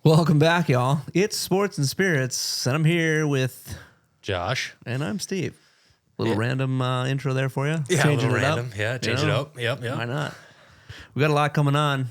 Welcome back, y'all. It's Sports and Spirits, and I'm here with Josh. and I'm Steve. Little random intro there for you. Yeah, Changing a little it random. up. Yeah, change it up. Yep. Why not? We got a lot coming on.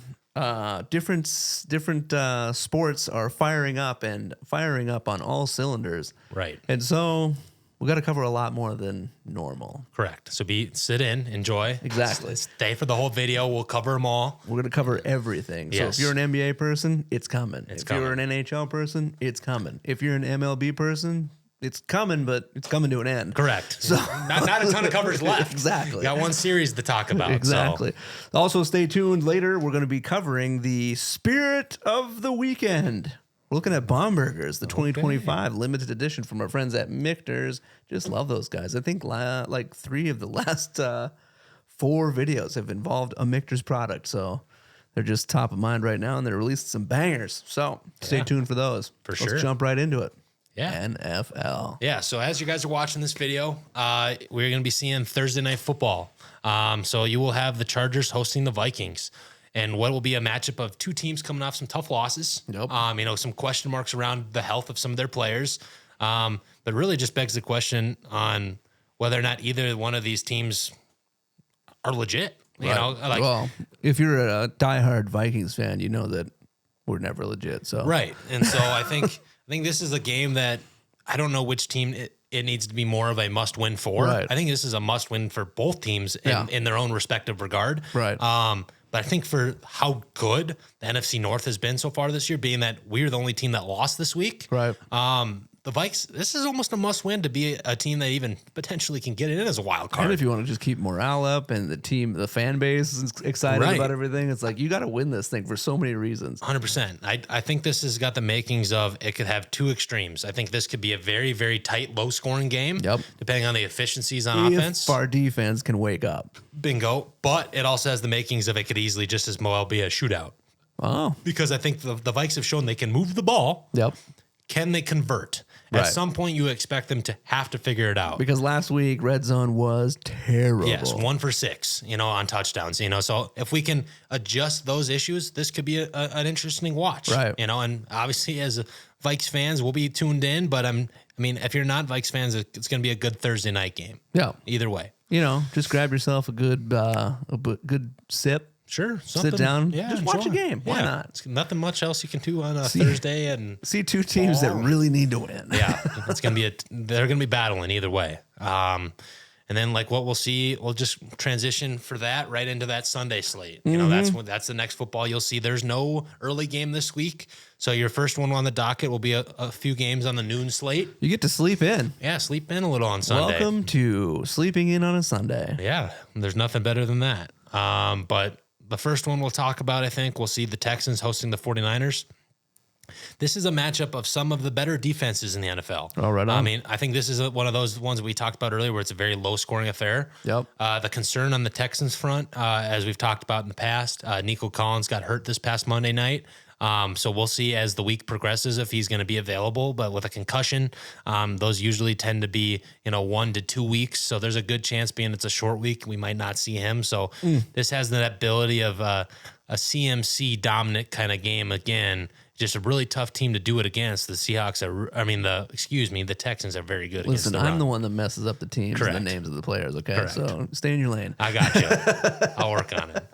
Different sports are firing up on all cylinders. Right. And so we got to cover a lot more than normal. Correct. So sit in, enjoy. Exactly. Stay for the whole video. We'll cover them all. We're going to cover everything. So Yes. if you're an NBA person, it's coming. If coming. you're an NHL person, it's coming. If you're an MLB person, it's coming, but it's coming to an end. Correct. So not a ton of covers left. Exactly. Got one series to talk about. Exactly. So. Also, stay tuned. Later, we're going to be covering the Spirit of the Weekend. We're looking at Bombergers, the 2025 limited edition from our friends at Michter's. Just love those guys. I think like 3 of the last 4 videos have involved a Michter's product. So they're just top of mind right now, and they're releasing some bangers. So stay tuned for those. For sure. Let's jump right into it. Yeah. NFL. Yeah. So as you guys are watching this video, we're going to be seeing Thursday Night Football. So you will have the Chargers hosting the Vikings. And what will be a matchup of 2 teams coming off some tough losses. Yep. Some question marks around the health of some of their players. But really just begs the question on whether or not either one of these teams are legit. You know, like, well, if you're a diehard Vikings fan, you know that we're never legit. So right. And so I think this is a game that I don't know which team it needs to be more of a must win for. Right. I think this is a must win for both teams in their own respective regard. Right. But I think for how good the NFC North has been so far this year, being that we're the only team that lost this week. Right. The Vikes, this is almost a must win to be a team that even potentially can get in as a wild card. And if you want to just keep morale up and the fan base is excited Right. about everything, it's like you got to win this thing for so many reasons. 100%. I think this has got the makings of it could have 2 extremes. I think this could be a very, very tight, low scoring game. Yep. Depending on the efficiencies on offense. If our defense can wake up. Bingo. But it also has the makings of it could easily just as well be a shootout. Oh. Because I think the Vikes have shown they can move the ball. Yep. Can they convert? Right. At some point, you expect them to have to figure it out. Because last week, red zone was terrible. Yes, 1 for 6, on touchdowns. So if we can adjust those issues, this could be an interesting watch. Right. And obviously as Vikes fans, we'll be tuned in. But if you're not Vikes fans, it's going to be a good Thursday night game. Yeah. Either way. Just grab yourself a good sip. Sure. Sit down. Yeah, just watch a enjoy. game. Why not? It's nothing much else you can do on a Thursday and see 2 teams that really need to win. yeah, it's gonna be they're gonna be battling either way. And then like what we'll see, we'll just transition for that right into that Sunday slate. That's the next football you'll see. There's no early game this week, so your first one on the docket will be a few games on the noon slate. You get to sleep in. Yeah, sleep in a little on Sunday. Welcome to sleeping in on a Sunday. Yeah, there's nothing better than that. But the first one we'll talk about, I think, we'll see the Texans hosting the 49ers. This is a matchup of some of the better defenses in the NFL. Oh, right on. I think this is one of those ones we talked about earlier where it's a very low-scoring affair. Yep. The concern on the Texans front, as we've talked about in the past, Nico Collins got hurt this past Monday night. So we'll see as the week progresses if he's going to be available. But with a concussion, those usually tend to be 1 to 2 weeks. So there's a good chance, being it's a short week, we might not see him. So this has that ability of a CMC dominant kind of game again. Just a really tough team to do it against. The Seahawks the Texans are very good against the run. I'm the one that messes up the teams Correct. and the names of the players, okay? Correct. So stay in your lane. I got you. I'll work on it.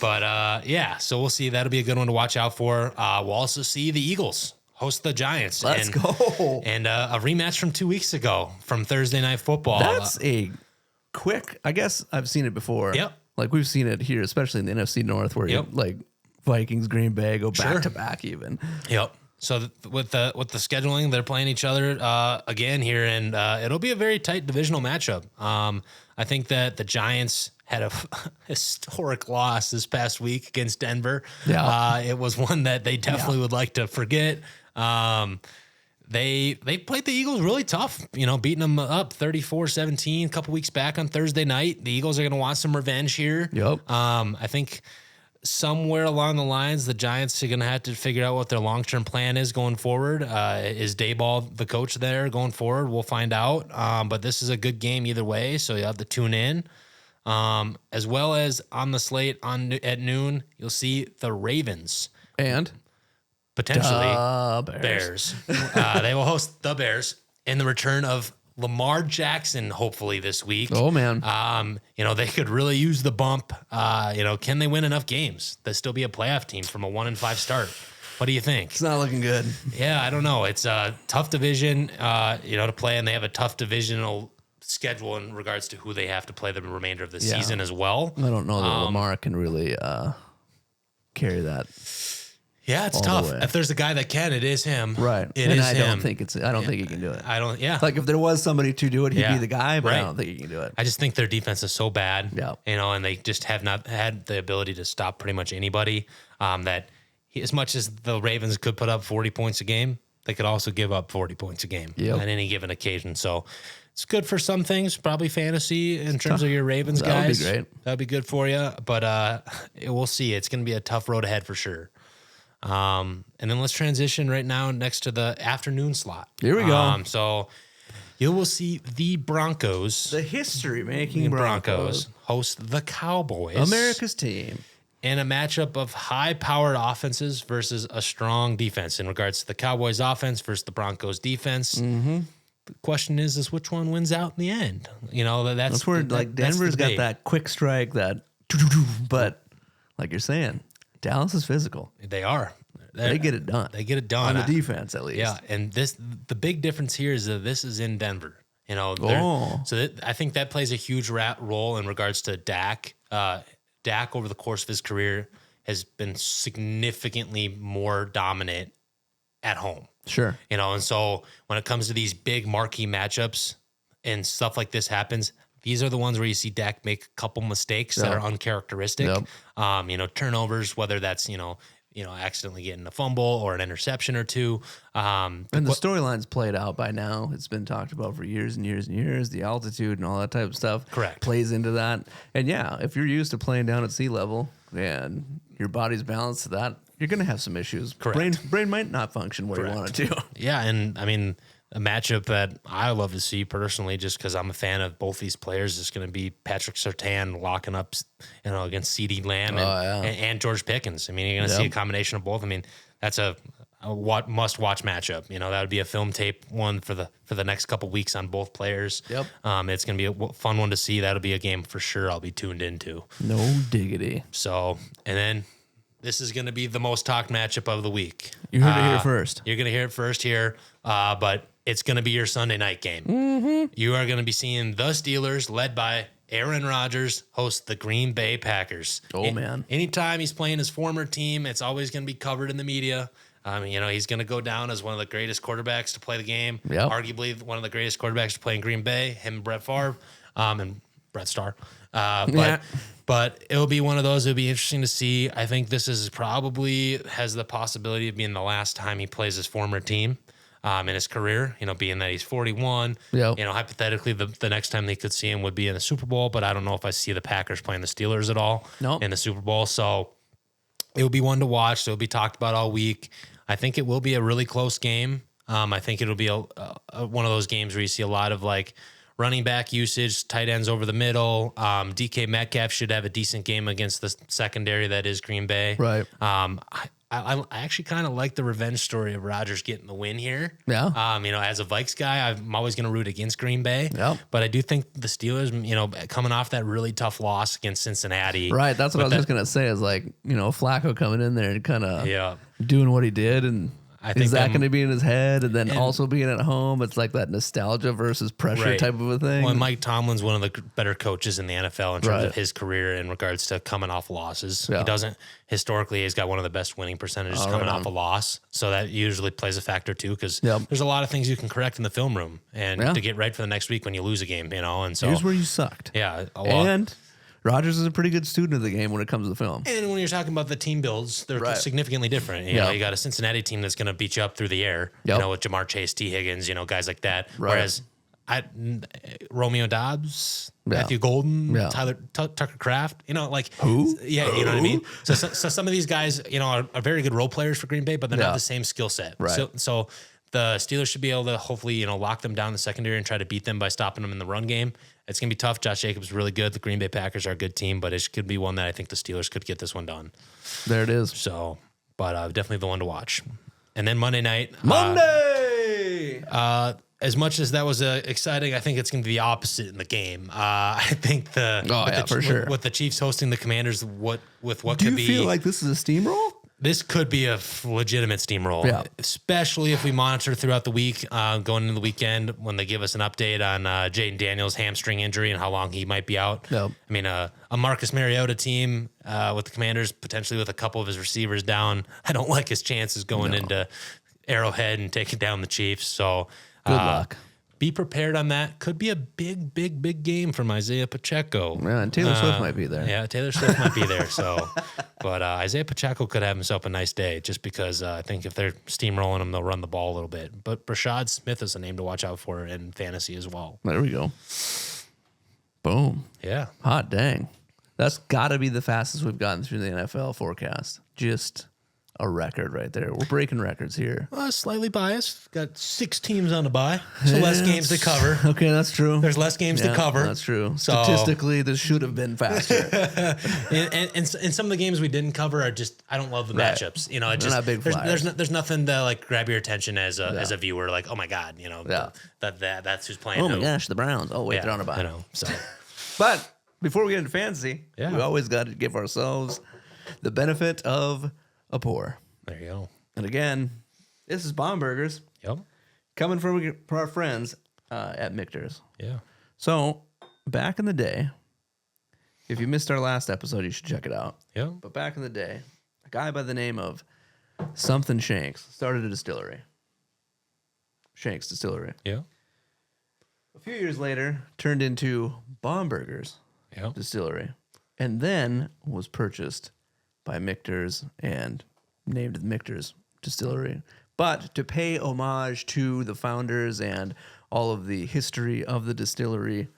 But so we'll see. That'll be a good one to watch out for. We'll also see the Eagles host the Giants. Let's go. And a rematch from 2 weeks ago from Thursday Night Football. That's a quick, I guess I've seen it before. Yep. Like we've seen it here, especially in the NFC North where Vikings, Green Bay go back to back even. Yep. So with the scheduling, they're playing each other again here, and it'll be a very tight divisional matchup. I think that the Giants had a historic loss this past week against Denver. Yeah. It was one that they definitely would like to forget. They played the Eagles really tough, beating them up 34-17 a couple weeks back on Thursday night. The Eagles are going to want some revenge here. Yep. I think somewhere along the lines, the Giants are going to have to figure out what their long-term plan is going forward. Is Daboll the coach there going forward? We'll find out. But this is a good game either way, so you have to tune in. As well as on the slate at noon, you'll see the Ravens. And potentially Bears. Bears. They will host the Bears in the return of Lamar Jackson, hopefully this week. Oh, man. They could really use the bump. Can they win enough games to still be a playoff team from a 1-5 start? What do you think? It's not looking good. Yeah, I don't know. It's a tough division, to play, and they have a tough divisional schedule in regards to who they have to play the remainder of the season as well. I don't know that Lamar can really carry that. Yeah, it's tough. If there's a guy that can, it is him. Right. It is I him. don't think he can do it. I don't. Yeah. Like if there was somebody to do it, he'd Yeah. be the guy, but I Right. don't think he can do it. I just think their defense is so bad. Yeah. And they just have not had the ability to stop pretty much anybody. As much as the Ravens could put up 40 points a game, they could also give up 40 points a game on any given occasion. So it's good for some things, probably fantasy in terms of your Ravens That would be guys. great. That'd be good for you. But we'll see. It's going to be a tough road ahead for sure. And then let's transition right now next to the afternoon slot. Here we go. So you will see the Broncos. The history-making Broncos, host the Cowboys. America's team. In a matchup of high-powered offenses versus a strong defense in regards to the Cowboys offense versus the Broncos defense. Mm-hmm. The question is which one wins out in the end? That's where Denver's got that quick strike, but like you're saying, Dallas is physical. They are. They get it done. They get it done. On the defense, at least. Yeah, and the big difference here is that this is in Denver. I think that plays a huge role in regards to Dak. Dak, over the course of his career, has been significantly more dominant at home. Sure. And so when it comes to these big marquee matchups and stuff like this happens, these are the ones where you see Dak make a couple mistakes that are uncharacteristic. Yep. Turnovers, whether that's, accidentally getting a fumble or an interception or two. And the storyline's played out by now. It's been talked about for years and years and years. The altitude and all that type of stuff plays into that. And yeah, if you're used to playing down at sea level and your body's balanced to that, you're going to have some issues. Correct. Brain might not function where you want it to. Yeah, and I mean, a matchup that I love to see personally, just because I'm a fan of both these players, is going to be Patrick Surtain locking up, against CeeDee Lamb and George Pickens. I mean, you're going to see a combination of both. I mean, that's a must-watch matchup. That would be a film tape one for the next couple weeks on both players. Yep. It's going to be a fun one to see. That'll be a game for sure I'll be tuned into. No diggity. So, and then this is going to be the most talked matchup of the week. You heard it here first. You're going to hear it first here, but it's going to be your Sunday night game. Mm-hmm. You are going to be seeing the Steelers, led by Aaron Rodgers, host the Green Bay Packers. Oh, man. Anytime he's playing his former team, it's always going to be covered in the media. He's going to go down as one of the greatest quarterbacks to play the game. Yep. Arguably one of the greatest quarterbacks to play in Green Bay, him and Brett Favre, and Brett Starr. But it'll be one of those. It'll be interesting to see. I think this is probably has the possibility of being the last time he plays his former team in his career, being that he's 41. Yep. Hypothetically, the next time they could see him would be in the Super Bowl, but I don't know if I see the Packers playing the Steelers at all in the Super Bowl. So it will be one to watch. It'll be talked about all week. I think it will be a really close game. I think it'll be one of those games where you see a lot of running back usage, tight ends over the middle. DK Metcalf should have a decent game against the secondary that is Green Bay. Right. I actually kind of like the revenge story of Rodgers getting the win here. Yeah. As a Vikes guy, I'm always going to root against Green Bay. Yep. But I do think the Steelers, coming off that really tough loss against Cincinnati. Right. That's what I was just going to say is Flacco coming in there and kind of doing what he did. And I think is that going to be in his head? And then also being at home, it's like that nostalgia versus pressure type of a thing. Well, and Mike Tomlin's one of the better coaches in the NFL in terms of his career in regards to coming off losses. Yeah. Historically, he's got one of the best winning percentages coming off a loss. So that usually plays a factor too, because there's a lot of things you can correct in the film room and to get right for the next week when you lose a game, and so. Here's where you sucked. Yeah. And Rodgers is a pretty good student of the game when it comes to the film. And when you're talking about the team builds, they're significantly different. You know, you got a Cincinnati team that's going to beat you up through the air, with Jamar Chase, T. Higgins, guys like that. Right. Whereas Romeo Dobbs, Matthew Golden, Tucker Kraft, who? Yeah, you know what I mean? So some of these guys, are very good role players for Green Bay, but they're not the same skill set. Right. So the Steelers should be able to hopefully, lock them down in the secondary and try to beat them by stopping them in the run game. It's going to be tough. Josh Jacobs is really good. The Green Bay Packers are a good team, but it could be one that I think the Steelers could get this one done. There it is. So but definitely the one to watch. And then Monday night. Monday! As much as that was exciting, I think it's going to be the opposite in the game. I think for sure. With the Chiefs hosting the Commanders, what Do could you be. feel like this is a steamroll? This could be a legitimate steamroll, especially if we monitor throughout the week, going into the weekend when they give us an update on Jaden Daniels' hamstring injury and how long he might be out. Yep. I mean, a Marcus Mariota team with the Commanders, potentially with a couple of his receivers down. I don't like his chances going into Arrowhead and taking down the Chiefs. So Good luck. Be prepared on that. Could be a big, big, big game from Isaiah Pacheco. Yeah, and Taylor Swift might be there. Yeah, Taylor Swift might be there. So, but Isaiah Pacheco could have himself a nice day just because I think if they're steamrolling him, they'll run the ball a little bit. But Rashad Smith is a name to watch out for in fantasy as well. There we go. Boom. Yeah. Hot dang. That's got to be the fastest we've gotten through the NFL forecast. Just a record right there. We're breaking records here. Slightly biased. Got 6 teams on the bye, so less games to cover. Okay, that's true. There's less games to cover. That's true. So, Statistically, this should have been faster. and some of the games we didn't cover are just I don't love the matchups. You know, it just not big there's nothing to like grab your attention as a viewer. Like, oh my god, you know, that's who's playing. Oh my gosh, the Browns. Oh wait, they're on a bye. I know. So, but before we get into fantasy, we always got to give ourselves the benefit of a pour. There you go. And again, this is Bombergers. Yep. Coming from our friends at Michter's. Yeah. So, back in the day, if you missed our last episode, you should check it out. Yeah. But back in the day, a guy by the name of Something Shanks started a distillery. Shanks Distillery. Yeah. A few years later, turned into Bombergers Distillery. And then was purchased by Michter's and named the Michter's Distillery. But to pay homage to the founders and all of the history of the distillery,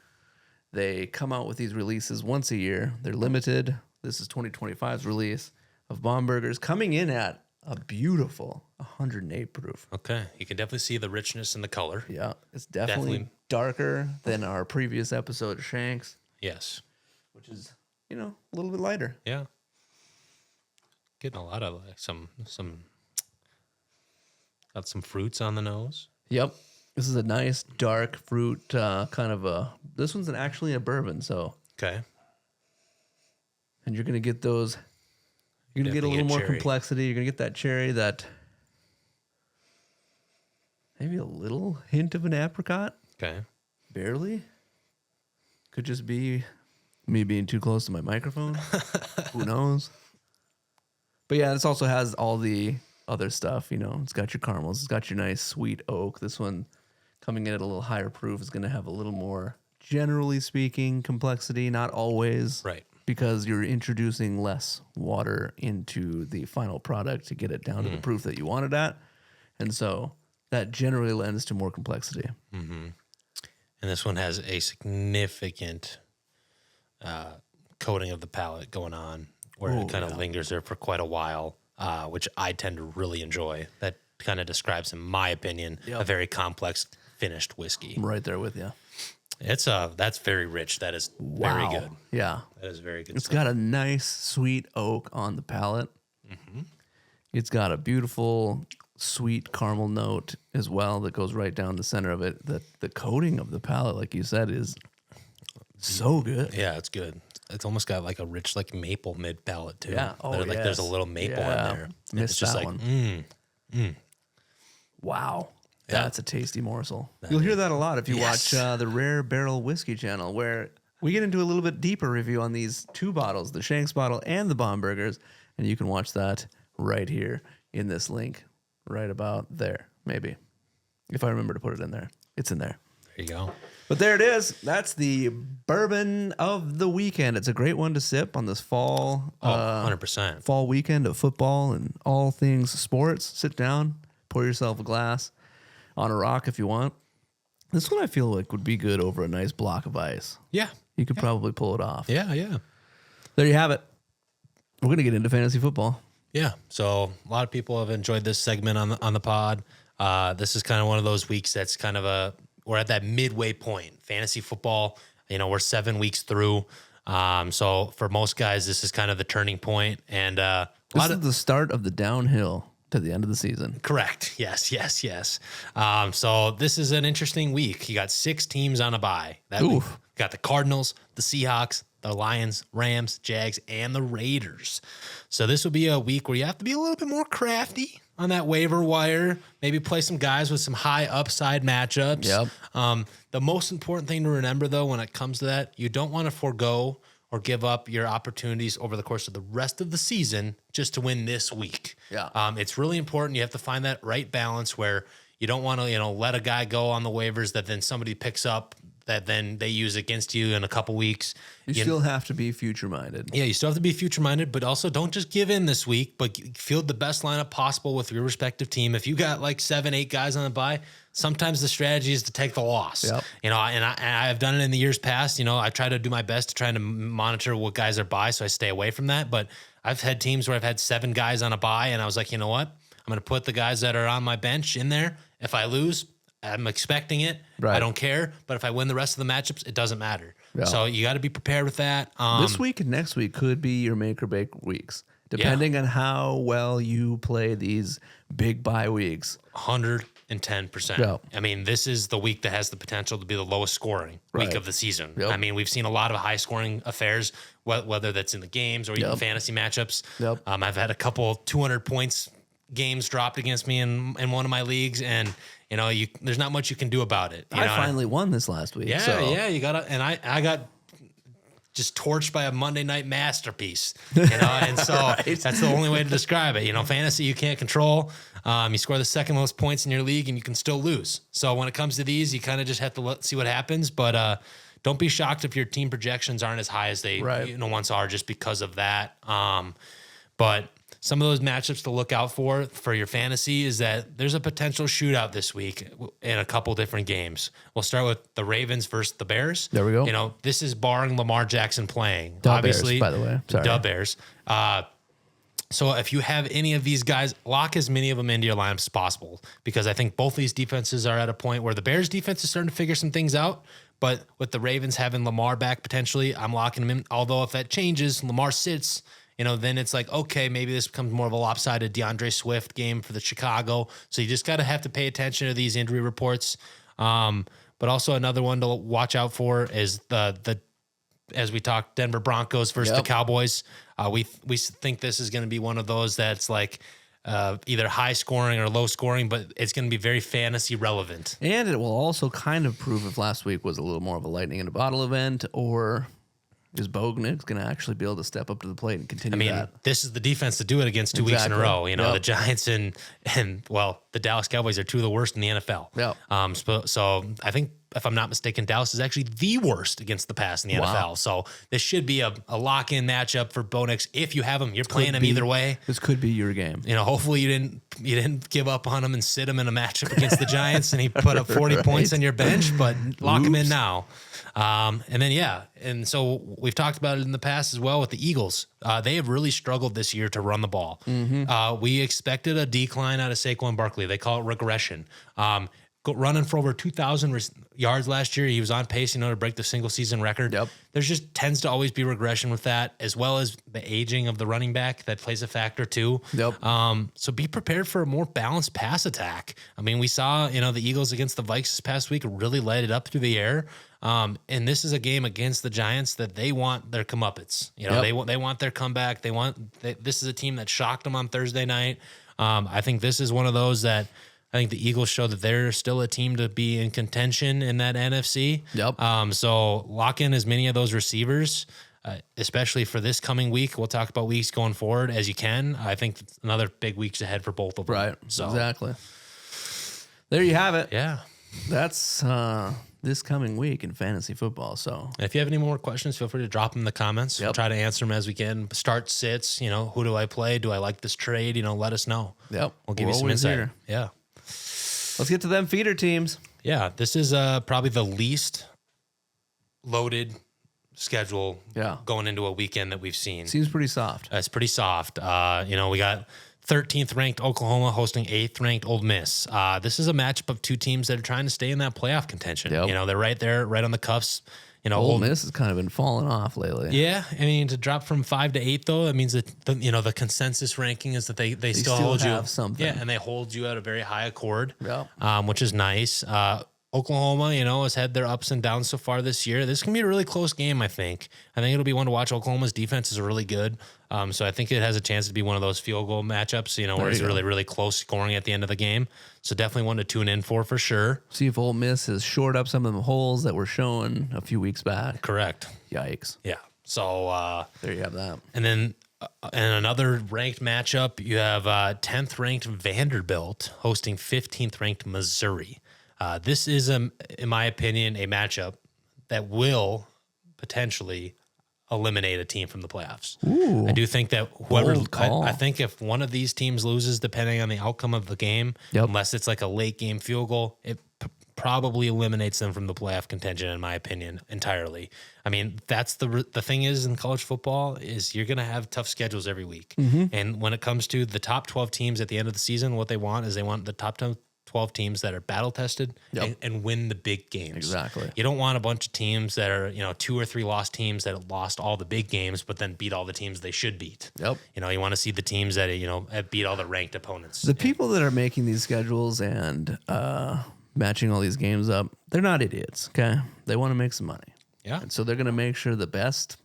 they come out with these releases once a year. They're limited. This is 2025's release of Bombergers, coming in at a beautiful 108 proof. Okay. You can definitely see the richness in the color. Yeah, it's definitely darker than our previous episode of Shanks. Yes. Which is, a little bit lighter. Yeah. Getting a lot of like some got some fruits on the nose. Yep. This is a nice dark fruit kind of this one's actually a bourbon, so. Okay. And you're going to get those, you're going to get a little more cherry. complexity. You're going to get that cherry, that maybe a little hint of an apricot. Okay. Barely. Could just be me being too close to my microphone. Who knows? But yeah, this also has all the other stuff, It's got your caramels. It's got your nice sweet oak. This one coming in at a little higher proof is going to have a little more, generally speaking, complexity. Not always. Right. Because you're introducing less water into the final product to get it down to the proof that you want it at. And so that generally lends to more complexity. Mm-hmm. And this one has a significant coating of the palate going on where it kind of lingers there for quite a while, which I tend to really enjoy. That kind of describes, in my opinion, a very complex finished whiskey. I'm right there with you. That's very rich. That is very good. Yeah. That is very good. It's got a nice sweet oak on the palate. Mm-hmm. It's got a beautiful sweet caramel note as well that goes right down the center of it. The coating of the palate, like you said, is so good. Yeah, it's good. It's almost got like a rich, like maple mid palate too. Yeah. Oh, there's a little maple in there. Missed it's just that like, one. Wow. Yeah. That's a tasty morsel. You'll hear that a lot if you watch the Rare Barrel Whiskey channel, where we get into a little bit deeper review on these two bottles, the Shanks bottle and the Bombergers, and you can watch that right here in this link, right about there, maybe. If I remember to put it in there. It's in there. There you go. But there it is. That's the bourbon of the weekend. It's a great one to sip on this fall. 100%. Fall weekend of football and all things sports. Sit down, pour yourself a glass on a rock if you want. This one I feel like would be good over a nice block of ice. Yeah. You could probably pull it off. Yeah, yeah. There you have it. We're going to get into fantasy football. Yeah. So a lot of people have enjoyed this segment on the pod. This is kind of one of those weeks that's kind of we're at that midway point. Fantasy football, we're 7 weeks through. So for most guys, this is kind of the turning point. And This is the start of the downhill to the end of the season. Correct. Yes. So this is an interesting week. You got 6 teams on a bye. That week. You got the Cardinals, the Seahawks, the Lions, Rams, Jags, and the Raiders. So this will be a week where you have to be a little bit more crafty on that waiver wire. Maybe play some guys with some high upside matchups. Yep. The most important thing to remember, though, when it comes to that, you don't want to forego or give up your opportunities over the course of the rest of the season just to win this week. Yeah. It's really important. You have to find that right balance where you don't want to, let a guy go on the waivers that then somebody picks up that then they use against you in a couple weeks. You still have to be future-minded. Yeah, you still have to be future-minded, but also don't just give in this week, but field the best lineup possible with your respective team. If you got like 7, 8 guys on the bye, sometimes the strategy is to take the loss. Yep. And I've done it in the years past. I try to do my best to try to monitor what guys are by, so I stay away from that. But I've had teams where I've had 7 guys on a bye, and I was like, you know what? I'm going to put the guys that are on my bench in there. If I lose, I'm expecting it. Right. I don't care. But if I win the rest of the matchups, it doesn't matter. Yeah. So you got to be prepared with that. This week and next week could be your make or break weeks, depending on how well you play these big bye weeks. 110%. Yeah. I mean, this is the week that has the potential to be the lowest scoring week of the season. Yep. I mean, we've seen a lot of high scoring affairs, whether that's in the games or even fantasy matchups. Yep. I've had a couple 200 points games dropped against me in one of my leagues, and there's not much you can do about it. I finally won this last week. Yeah, you gotta, and I got just torched by a Monday night masterpiece, and so that's the only way to describe it. Fantasy you can't control. You score the second most points in your league, and you can still lose. So when it comes to these, you kind of just have to see what happens. But don't be shocked if your team projections aren't as high as they once are, just because of that. But some of those matchups to look out for your fantasy is that there's a potential shootout this week in a couple different games. We'll start with the Ravens versus the Bears. There we go. This is barring Lamar Jackson playing. Obviously, Bears, by the way. Sorry. Bears. So if you have any of these guys, lock as many of them into your lineups as possible, because I think both these defenses are at a point where the Bears defense is starting to figure some things out. But with the Ravens having Lamar back potentially, I'm locking him in. Although if that changes, Lamar sits, then it's like, okay, maybe this becomes more of a lopsided DeAndre Swift game for the Chicago. So you just got to have to pay attention to these injury reports. But also another one to watch out for is the as we talked, Denver Broncos versus the Cowboys. We think this is going to be one of those that's like either high scoring or low scoring, but it's going to be very fantasy relevant. And it will also kind of prove if last week was a little more of a lightning in a bottle event, or is Bognick's going to actually be able to step up to the plate and continue that? This is the defense to do it against 2 weeks in a row. The Giants and the Dallas Cowboys are 2 of the worst in the NFL. Yep. So I think, if I'm not mistaken, Dallas is actually the worst against the pass in the NFL. So this should be a lock-in matchup for Bo Nix. If you have him, you're playing him either way. This could be your game. Hopefully you didn't give up on him and sit him in a matchup against the Giants and he put up 40 points on your bench, but lock him in now. And so we've talked about it in the past as well with the Eagles. They have really struggled this year to run the ball. We expected a decline out of Saquon Barkley. They call it regression. Running for over 2,000 yards last year. He was on pace, to break the single season record. Yep. There's just tends to always be regression with that, as well as the aging of the running back that plays a factor too. Yep. So be prepared for a more balanced pass attack. I mean, we saw, the Eagles against the Vikes this past week really light it up through the air. And this is a game against the Giants that they want their comeuppance. They want their comeback. This is a team that shocked them on Thursday night. I think this is one of those that I think the Eagles show that they're still a team to be in contention in that NFC. Yep. So lock in as many of those receivers, especially for this coming week. We'll talk about weeks going forward as you can. I think another big weeks ahead for both of them. Right. So exactly. There you have it. Yeah. That's this coming week in fantasy football. So if you have any more questions, feel free to drop them in the comments. We'll try to answer them as we can. Start sits, who do I play? Do I like this trade? Let us know. Yep. We'll give you some insight. Here. Yeah. Let's get to them feeder teams. Yeah, this is probably the least loaded schedule going into a weekend that we've seen. Seems pretty soft. It's pretty soft. We got 13th ranked Oklahoma hosting 8th ranked Ole Miss. This is a matchup of 2 teams that are trying to stay in that playoff contention. Yep. They're right there, right on the cuffs. Ole Miss has kind of been falling off lately. Yeah, I mean, to drop from 5 to 8 though, that means that the consensus ranking is that they still hold have you something. Yeah, and they hold you at a very high accord. Yeah. Which is nice. Oklahoma, has had their ups and downs so far this year. This can be a really close game, I think. I think it'll be one to watch. Oklahoma's defense is really good. So I think it has a chance to be one of those field goal matchups, where it's really, really close scoring at the end of the game. So definitely one to tune in for sure. See if Ole Miss has shored up some of the holes that were shown a few weeks back. Correct. Yikes. Yeah. So there you have that. And then in another ranked matchup, you have 10th ranked Vanderbilt hosting 15th ranked Missouri. This is, in my opinion, a matchup that will potentially eliminate a team from the playoffs. Ooh, I do think that I think if one of these teams loses, depending on the outcome of the game, unless it's like a late game field goal, it probably eliminates them from the playoff contention, in my opinion, entirely. I mean, that's the thing is in college football is you're going to have tough schedules every week. And when it comes to the top 12 teams at the end of the season, what they want is they want the top 12 teams that are battle tested and win the big games. Exactly. You don't want a bunch of teams that are, 2 or 3 lost teams that lost all the big games, but then beat all the teams they should beat. Yep. You want to see the teams that, have beat all the ranked opponents. The people that are making these schedules and matching all these games up, they're not idiots, okay? They want to make some money. Yeah. And so they're going to make sure the best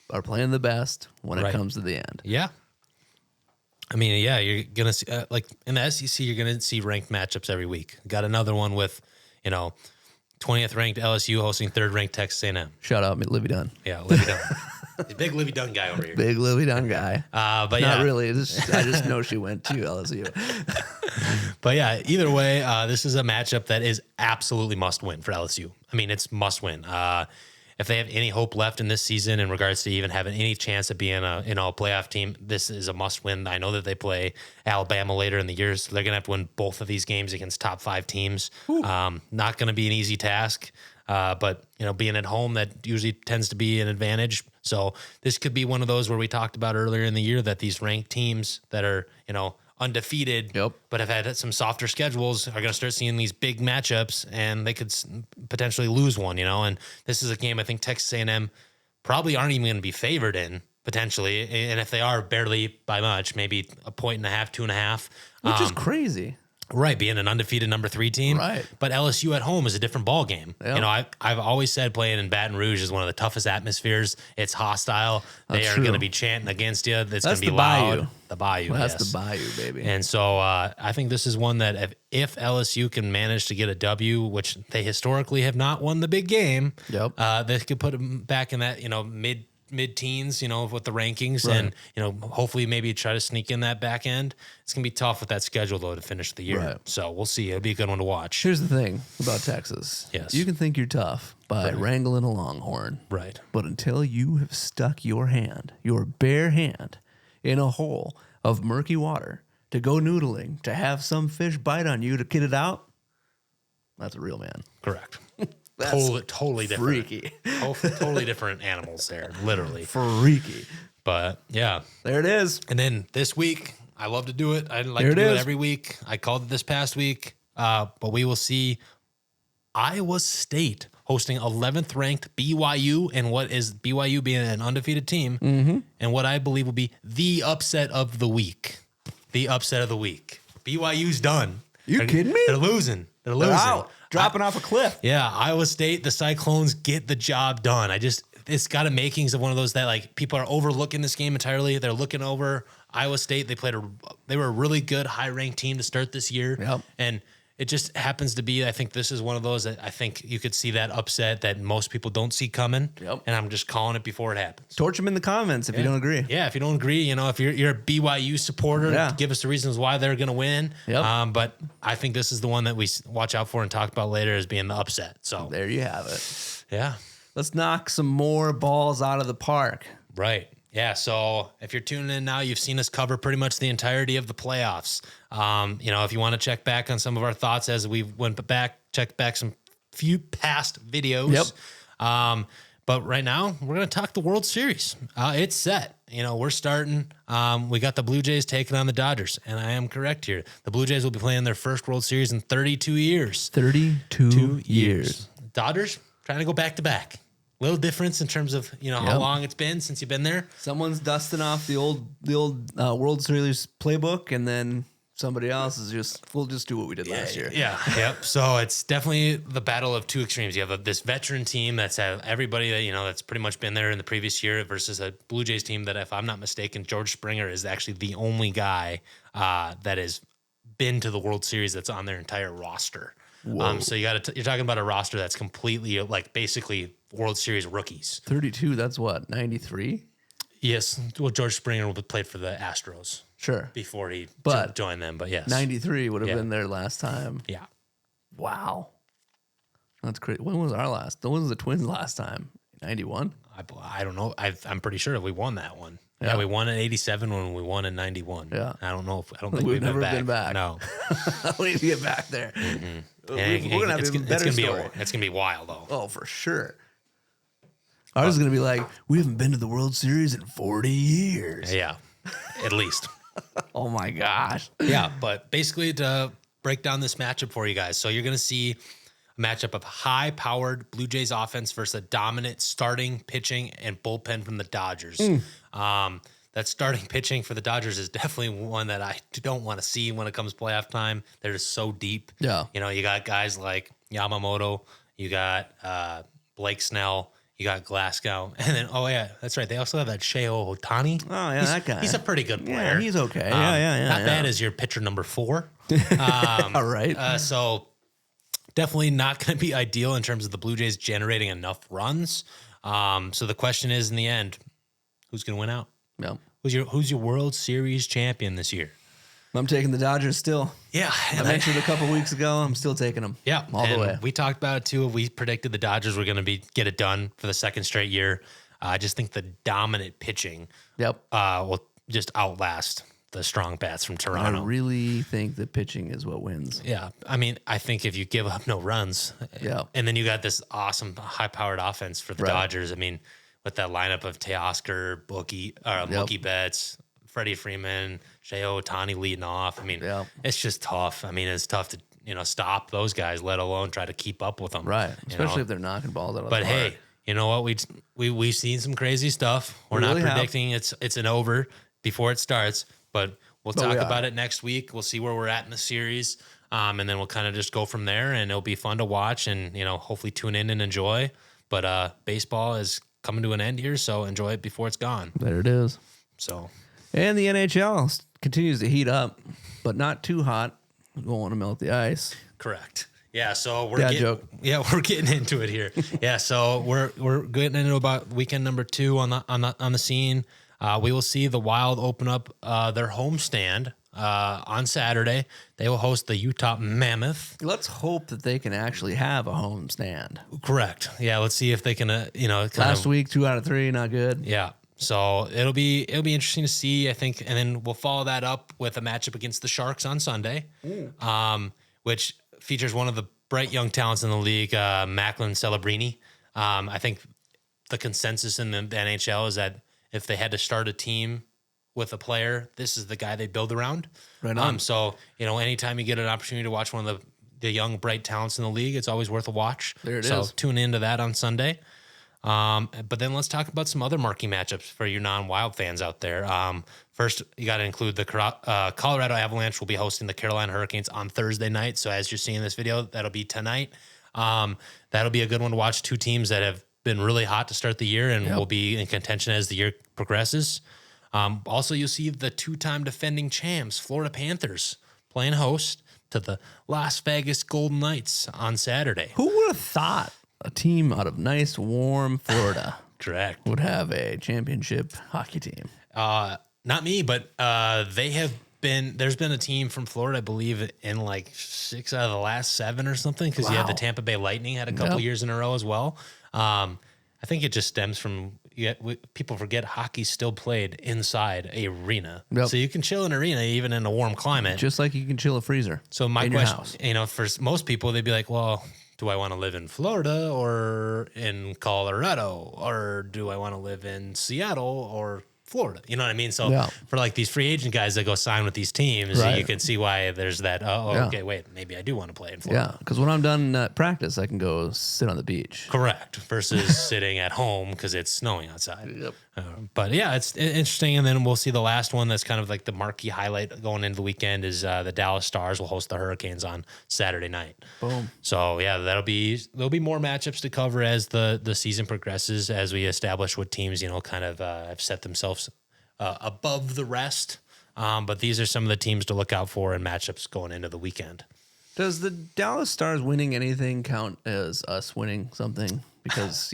are playing the best when it comes to the end. Yeah. I mean, yeah, you're going to see, like in the SEC, you're going to see ranked matchups every week. Got another one with, 20th ranked LSU hosting 3rd ranked Texas A&M. Shout out Livy Dunn. Yeah, Livy Dunn. The big Livy Dunn guy over here. Big Livy Dunn guy. But Not really. I just know she went to LSU. But yeah, either way, this is a matchup that is absolutely must win for LSU. I mean, it's must win. If they have any hope left in this season in regards to even having any chance of being a playoff team, this is a must win. I know that they play Alabama later in the year, so they're going to have to win both of these games against top 5 teams. Not going to be an easy task, but being at home, that usually tends to be an advantage. So this could be one of those where we talked about earlier in the year that these ranked teams that are undefeated, but have had some softer schedules are going to start seeing these big matchups, and they could potentially lose one, And this is a game I think Texas A&M probably aren't even going to be favored in potentially, and if they are, barely by much, maybe 1.5 points, 2.5, Which is crazy. Right, being an undefeated number 3 team. Right. But LSU at home is a different ball game. Yep. I've always said playing in Baton Rouge is one of the toughest atmospheres. It's hostile. They That's are true. going to be chanting against you. It's going to be the loud. Bayou. The Bayou. That's yes. the Bayou, baby. And so I think this is one that if LSU can manage to get a W, which they historically have not won the big game, they could put them back in that mid-teens, with the rankings, and hopefully maybe try to sneak in that back end. It's gonna be tough with that schedule though to finish the year. Right. So we'll see. It'll be a good one to watch. Here's the thing about Texas. Yes. You can think you're tough by wrangling a longhorn. Right. But until you have stuck your bare hand, in a hole of murky water to go noodling, to have some fish bite on you to get it out, that's a real man. Correct. That's totally different. Freaky. Totally different animals there, literally. Freaky. But yeah. There it is. And then this week, I love to do it. I like to do it every week. I called it this past week, but we will see Iowa State hosting 11th ranked BYU, and what is BYU being an undefeated team, and what I believe will be the upset of the week. The upset of the week. BYU's done. You kidding me? They're losing. They're losing. Wow. Dropping off a cliff. Yeah, Iowa State, the Cyclones get the job done. It's got a makings of one of those that like people are overlooking this game entirely. They're looking over Iowa State. They were a really good high ranked team to start this year. Yep. And it just happens to be, I think this is one of those that I think you could see that upset that most people don't see coming. Yep. And I'm just calling it before it happens. Torch them in the comments if you don't agree. Yeah, if you don't agree, if you're a BYU supporter, give us the reasons why they're going to win. Yep. But I think this is the one that we watch out for and talk about later as being the upset. So There you have it. yeah. Let's knock some more balls out of the park. Right. Yeah. So if you're tuning in now, you've seen us cover pretty much the entirety of the playoffs. If you want to check back on some of our thoughts as we checked back some few past videos. Yep. But right now we're going to talk the World Series. It's set. We're starting. We got the Blue Jays taking on the Dodgers, and I am correct here. The Blue Jays will be playing their first World Series in 32 years. 32 years. Dodgers trying to go back to back. little difference in terms of, how Yep. long it's been since you've been there. Someone's dusting off the old World Series playbook, and then somebody else is we'll just do what we did last year. Yeah. Yep. So it's definitely the battle of two extremes. You have this veteran team that's everybody that, that's pretty much been there in the previous year versus a Blue Jays team that, if I'm not mistaken, George Springer is actually the only guy that has been to the World Series that's on their entire roster. So you're talking about a roster that's completely basically World Series rookies. 32, that's what, 93? Yes. Well, George Springer played for the Astros. Sure. Before he But joined them, but yes. 93 would have been their last time. Yeah. Wow. That's crazy. When was the Twins last time? 91? I don't know. I'm pretty sure we won that one. Yeah, we won in 87 when we won in 91. Yeah. I don't think We've we've never been back. No. We need to get back there. We're going to have a better story. It's going to be wild, though. Oh, for sure. Ours is going to be like, we haven't been to the World Series in 40 years. Yeah, at least. Oh, my gosh. Yeah, but basically to break down this matchup for you guys. So you're going to see a matchup of high-powered Blue Jays offense versus a dominant starting, pitching, and bullpen from the Dodgers. That starting pitching for the Dodgers is definitely one that I don't want to see when it comes playoff time. They're just so deep. Yeah. You got guys like Yamamoto, you got Blake Snell, you got Glasgow, and then that's right. They also have that Shohei Ohtani. Oh yeah, that guy. He's a pretty good player. Yeah, he's okay. Yeah. Not bad as your pitcher number 4. All right. So definitely not going to be ideal in terms of the Blue Jays generating enough runs. So the question is, in the end, who's going to win out? Yeah. Who's your World Series champion this year? I'm taking the Dodgers still. Yeah, I mentioned a couple weeks ago. I'm still taking them. Yeah, all the way. We talked about it too. We predicted the Dodgers were going to get it done for the second straight year. I just think the dominant pitching will just outlast the strong bats from Toronto. I really think the pitching is what wins. Yeah, I mean, I think if you give up no runs, and then you got this awesome high-powered offense for the Dodgers. I mean, with that lineup of Teoscar, Mookie Betts, Freddie Freeman, Shohei Ohtani leading off. I mean, it's just tough. I mean, it's tough to stop those guys, let alone try to keep up with them. Right, especially if they're knocking balls out of the park. But hey, you know what? We've seen some crazy stuff. We're not predicting it's an over before it starts, but we'll talk about it next week. We'll see where we're at in the series, and then we'll kind of just go from there. And it'll be fun to watch, and hopefully tune in and enjoy. But baseball is coming to an end here, so enjoy it before it's gone. There it is. So, and the NHL continues to heat up, but not too hot. We don't want to melt the ice. Correct. Yeah, so we're getting into it here. Yeah, so we're getting into about weekend number 2 on the scene. We will see the Wild open up their homestand on Saturday. They will host the Utah Mammoth. Let's hope that they can actually have a home stand. Correct. Yeah, let's see if they can. Last week 2 out of 3, not good. Yeah. So it'll be interesting to see, I think, and then we'll follow that up with a matchup against the Sharks on Sunday, which features one of the bright young talents in the league, Macklin Celebrini. I think the consensus in the NHL is that if they had to start a team with a player, this is the guy they build around. Right on. So anytime you get an opportunity to watch one of the young bright talents in the league, it's always worth a watch. There it is. So tune into that on Sunday. But then let's talk about some other marquee matchups for your non-Wild fans out there. First, you got to include the Colorado Avalanche will be hosting the Carolina Hurricanes on Thursday night. So as you're seeing this video, that'll be tonight. That'll be a good one to watch. 2 teams that have been really hot to start the year and will be in contention as the year progresses. Also, you'll see the 2-time defending champs, Florida Panthers, playing host to the Las Vegas Golden Knights on Saturday. Who would have thought a team out of nice, warm Florida Correct. would have a championship hockey team? Not me, but there's been a team from Florida, I believe, in like 6 out of the last 7 or something, because you had the Tampa Bay Lightning had a couple years in a row as well. I think it just stems from people forget hockey's still played inside a arena. Yep. So you can chill in an arena even in a warm climate. Just like you can chill a freezer. So my in your question, house. for most people, they'd be like, well, do I want to live in Florida or in Colorado, or do I want to live in Seattle or Florida. You know what I mean? So Yeah. for like these free agent guys that go sign with these teams, Right. you can see why there's that. Yeah. Okay, wait, maybe I do want to play in Florida. Yeah, because when I'm done at practice, I can go sit on the beach. Correct. Versus sitting at home because it's snowing outside. Yep. But yeah, it's interesting. And then we'll see the last one that's kind of like the marquee highlight going into the weekend is the Dallas Stars will host the Hurricanes on Saturday night. Boom. So yeah, there'll be more matchups to cover as the season progresses, as we establish what teams, kind of have set themselves above the rest. But these are some of the teams to look out for in matchups going into the weekend. Does the Dallas Stars winning anything count as us winning something? Because,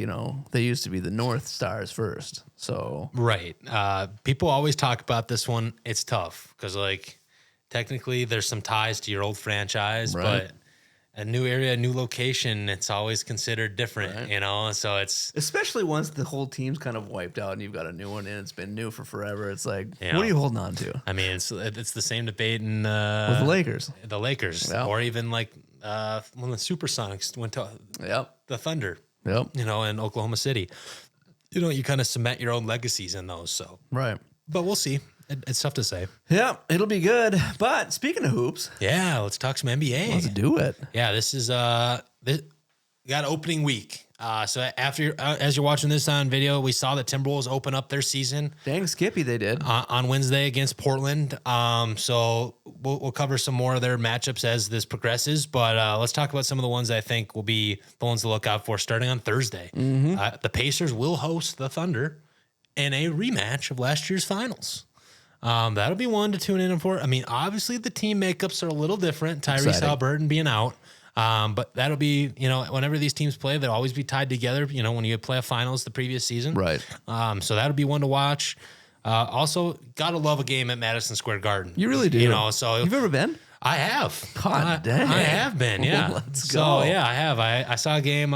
they used to be the North Stars first. So, Right. People always talk about this one. It's tough because, technically there's some ties to your old franchise, Right. but a new area, a new location, it's always considered different, So it's especially once the whole team's kind of wiped out and you've got a new one in, it's been new for forever. It's like, Yeah. what are you holding on to? I mean, it's the same debate in With the Lakers. the Lakers, Yeah. or even when the Supersonics went to Yep. the Thunder, Yep. in Oklahoma City. You kind of cement your own legacies in those. So, Right. but we'll see. It's tough to say. Yeah, it'll be good. But speaking of hoops, Yeah, let's talk some NBA. let's do it. Yeah, this is this got opening week. So after as you're watching this on video, we saw the Timberwolves open up their season Dang Skippy, they did. on Wednesday against Portland. So we'll cover some more of their matchups as this progresses. But let's talk about some of the ones I think will be the ones to look out for starting on Thursday. The Pacers will host the Thunder in a rematch of last year's finals. That'll be one to tune in for. I mean, obviously the team makeups are a little different. Tyrese Exciting. Haliburton being out. But that'll be, whenever these teams play, they'll always be tied together, when you play a finals the previous season. Right. So that'll be one to watch. Also, gotta love a game at Madison Square Garden. You really do. So You've ever been? I have. God dang. I have been, yeah. Let's So, go. yeah, I have. I saw a game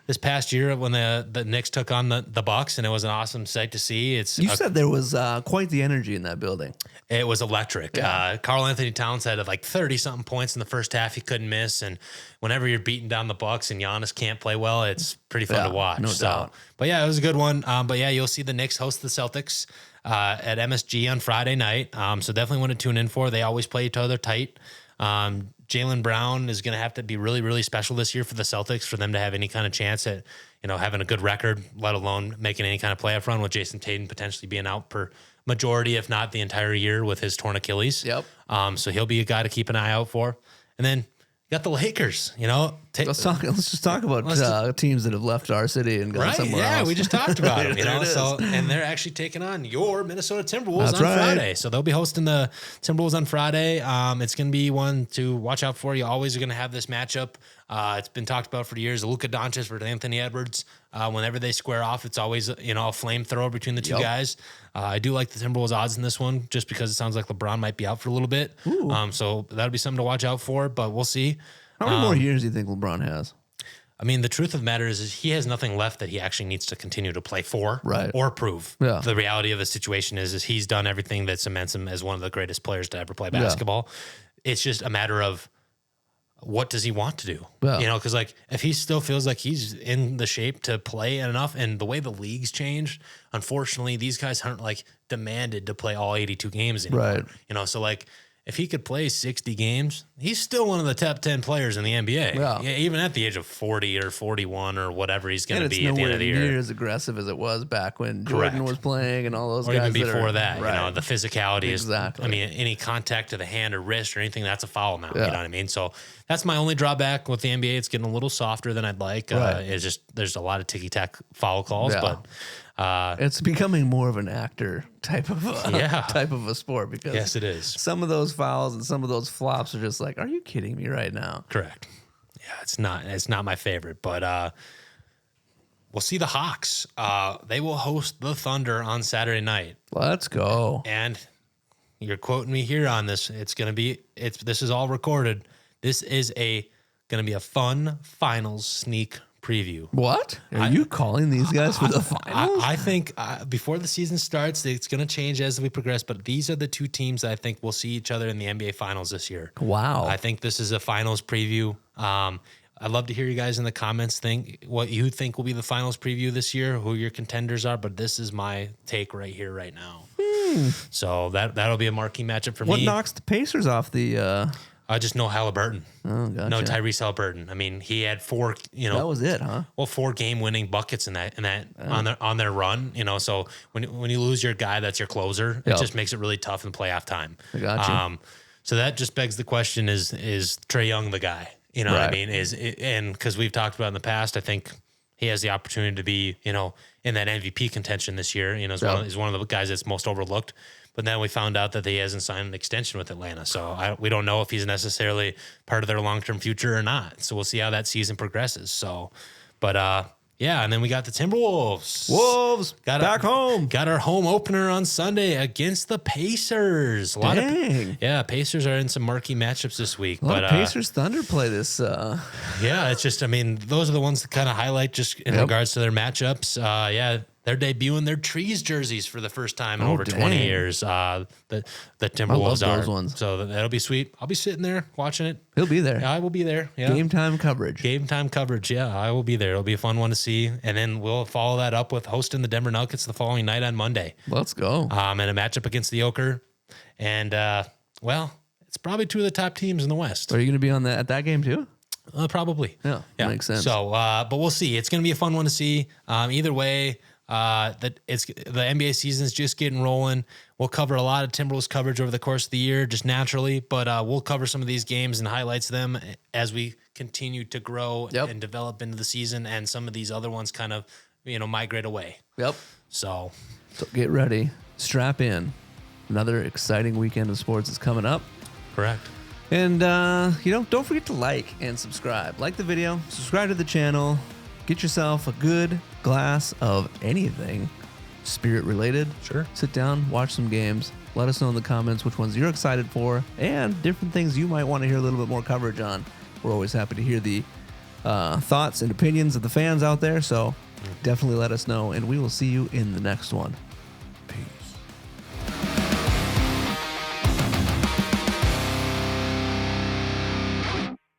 this past year when the Knicks took on the Bucks, and it was an awesome sight to see. You said there was quite the energy in that building. It was electric. Yeah. Karl Anthony Towns had 30-something points in the first half. He couldn't miss. And whenever you're beating down the Bucks and Giannis can't play well, it's pretty fun Yeah, to watch. no doubt. But yeah, it was a good one. But yeah, you'll see the Knicks host the Celtics at MSG on Friday night. So definitely want to tune in for. They always play each other tight. Jaylen Brown is going to have to be really, really special this year for the Celtics for them to have any kind of chance at, having a good record, let alone making any kind of playoff run, with Jason Tatum potentially being out for majority, if not the entire year, with his torn Achilles. Yep. So he'll be a guy to keep an eye out for. And then you got the Lakers, Let's just talk about teams that have left our city and gone Right? somewhere Yeah, else. we just talked about them. There it is. And they're actually taking on your Minnesota Timberwolves That's on right. Friday. So they'll be hosting the Timberwolves on Friday. It's going to be one to watch out for. You always are going to have this matchup. It's been talked about for years. Luka Doncic versus Anthony Edwards. Whenever they square off, it's always a flamethrower between the two Yep. guys. I do like the Timberwolves odds in this one, just because it sounds like LeBron might be out for a little bit. So that'll be something to watch out for. But we'll see. How many more years do you think LeBron has? I mean, the truth of the matter is he has nothing left that he actually needs to continue to play for, Right. or prove. Yeah. The reality of the situation is he's done everything that cements him as one of the greatest players to ever play basketball. It's just a matter of what does he want to do? Yeah. Because if he still feels like he's in the shape to play enough, and the way the league's changed, unfortunately, these guys aren't demanded to play all 82 games anymore. Right. So if he could play 60 games, he's still one of the top 10 players in the NBA. Yeah. Even at the age of 40 or 41 or whatever he's going And to it's be at the end nowhere of the near year. as aggressive as it was back when Correct. Jordan was playing and all those Or guys. even before that, that, the physicality Exactly. is, any contact to the hand or wrist or anything, that's a foul now. Yeah. You know what I mean? So that's my only drawback with the NBA. It's getting a little softer than I'd like. Right. It's just, there's a lot of ticky-tack foul calls, Yeah. but it's becoming more of an actor type of a sport because yes, it is. some of those fouls and some of those flops are just like, are you kidding me right now? Correct. Yeah, it's not my favorite, but we'll see the Hawks. They will host the Thunder on Saturday night. Let's go. And you're quoting me here on this. This is all recorded. This is going to be a fun finals sneak preview. What? Are you calling these guys for the finals? I think before the season starts, it's going to change as we progress, but these are the two teams that I think will see each other in the NBA finals this year. Wow. I think this is a finals preview. I'd love to hear you guys in the comments think what you think will be the finals preview this year, who your contenders are. But this is my take right here, right now. So that'll be a marquee matchup for What me. knocks the Pacers off the? I just know Halliburton. Oh, gotcha. No, Tyrese Halliburton. I mean, he had 4, That was it, huh? 4 game-winning buckets in that on their run. So when you lose your guy, that's your closer. It Yep. just makes it really tough in playoff time. I got you. So that just begs the question: Is Trae Young the guy? You know what I Right. mean? And because we've talked about in the past, I think he has the opportunity to be in that MVP contention this year. He's one of the guys that's most overlooked. But then we found out that he hasn't signed an extension with Atlanta. So we don't know if he's necessarily part of their long-term future or not. So we'll see how that season progresses. So, but yeah, and then we got the Timberwolves. Wolves back home. Got our home opener on Sunday against the Pacers. Dang. Pacers are in some marquee matchups this week. A lot of Pacers Thunder play this. Yeah, it's just, I mean, those are the ones that kind of highlight just in regards to their matchups. They're debuting their Trees jerseys for the first time in over 20 dang. years. The Timberwolves I love are. those ones. So that'll be sweet. I'll be sitting there watching it. He'll be there. Yeah, I will be there. Yeah. Game time coverage. Game time coverage. Yeah, I will be there. It'll be a fun one to see. And then we'll follow that up with hosting the Denver Nuggets the following night on Monday. Let's go. And a matchup against the Joker. And, it's probably 2 of the top teams in the West. Are you going to be on at that game too? Probably. Yeah, makes sense. So, but we'll see. It's going to be a fun one to see. Either way, that it's the NBA season's just getting rolling. We'll cover a lot of Timberwolves coverage over the course of the year, just naturally. But we'll cover some of these games and highlights them as we continue to grow and develop into the season, and some of these other ones kind of migrate away. Yep. So get ready. Strap in. Another exciting weekend of sports is coming up. correct. And, don't forget to like and subscribe. Like the video, subscribe to the channel, get yourself a good glass of anything Spirit related. Sure. Sit down, watch some games. Let us know in the comments which ones you're excited for and different things you might want to hear a little bit more coverage on. We're always happy to hear the thoughts and opinions of the fans out there. So definitely let us know, and we will see you in the next one.